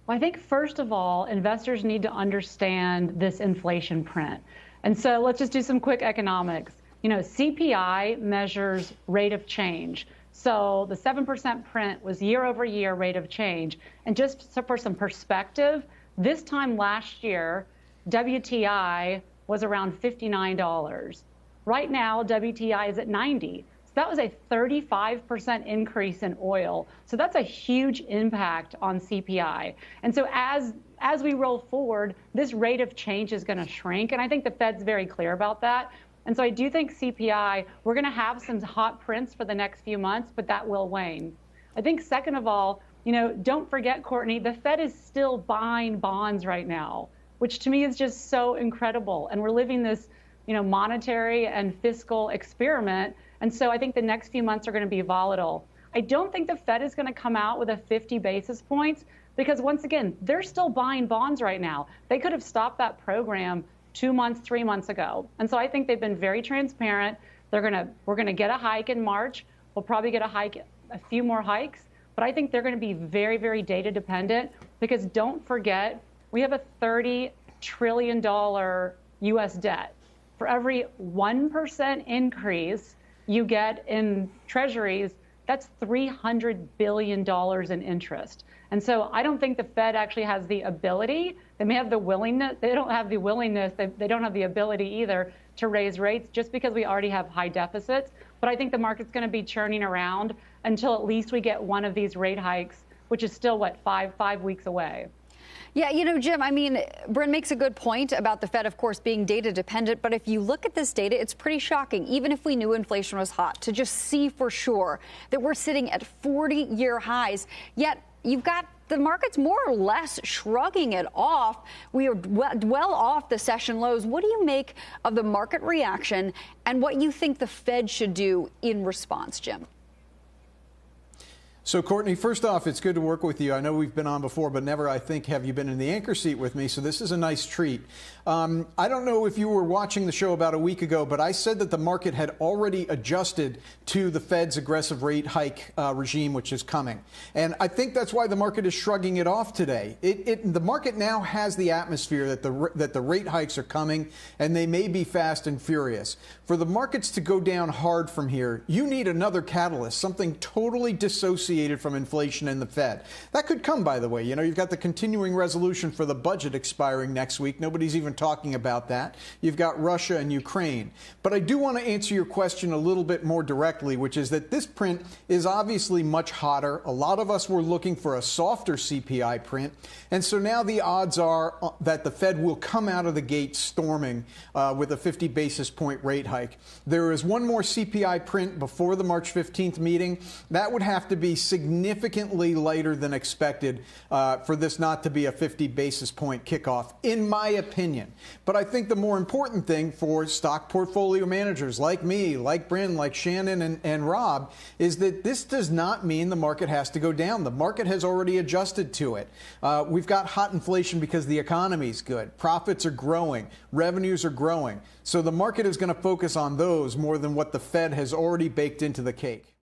Well, I think first of all, investors need to understand this inflation print. And so let's just do some quick economics. CPI measures rate of change. So the 7% print was year over year rate of change. And just for some perspective, this time last year, WTI was around $59. Right now, WTI is at 90. So that was a 35% increase in oil. So that's a huge impact on CPI. And so as we roll forward, this rate of change is going to shrink. And I think the Fed's very clear about that. And so I do think CPI, we're going to have some hot prints for the next few months, but that will wane. I think second of all, don't forget, Courtney, the Fed is still buying bonds right now, which to me is just so incredible. And we're living this, monetary and fiscal experiment. And so I think the next few months are going to be volatile. I don't think the Fed is going to come out with a 50 basis points because, once again, they're still buying bonds right now. They could have stopped that program 2 months, 3 months ago. And so I think they've been very transparent. We're going to get a hike in March. We'll probably get a few more hikes. But I think they're going to be very, very data dependent because don't forget, we have a $30 trillion U.S. debt. For every 1% increase you get in treasuries, that's $300 billion in interest. And so I don't think the Fed actually has the ability. They may have the willingness. They don't have the willingness. They don't have the ability either to raise rates just because we already have high deficits. But I think the market's going to be churning around until at least we get one of these rate hikes, which is still, five weeks away. Yeah, Jim, Bryn makes a good point about the Fed, of course, being data dependent. But if you look at this data, it's pretty shocking, even if we knew inflation was hot, to just see for sure that we're sitting at 40-year highs. Yet you've got the markets more or less shrugging it off. We are well off the session lows. What do you make of the market reaction and what you think the Fed should do in response, Jim? So, Courtney, first off, it's good to work with you. I know we've been on before, but never, I think, have you been in the anchor seat with me. So this is a nice treat. I don't know if you were watching the show about a week ago, but I said that the market had already adjusted to the Fed's aggressive rate hike regime, which is coming. And I think that's why the market is shrugging it off today. The market now has the atmosphere that the rate hikes are coming, and they may be fast and furious. For the markets to go down hard from here, you need another catalyst, something totally dissociated from inflation and the Fed. That could come, by the way. You've got the continuing resolution for the budget expiring next week. Nobody's even talking about that. You've got Russia and Ukraine. But I do want to answer your question a little bit more directly, which is that this print is obviously much hotter. A lot of us were looking for a softer CPI print. And so now the odds are that the Fed will come out of the gate storming with a 50 basis point rate hike. There is one more CPI print before the March 15th meeting. That would have to be significantly lighter than expected for this not to be a 50 basis point kickoff, in my opinion. But I think the more important thing for stock portfolio managers like me, like Bryn, like Shannon and Rob, is that this does not mean the market has to go down. The market has already adjusted to it. We've got hot inflation because the economy is good. Profits are growing. Revenues are growing. So the market is going to focus on those more than what the Fed has already baked into the cake.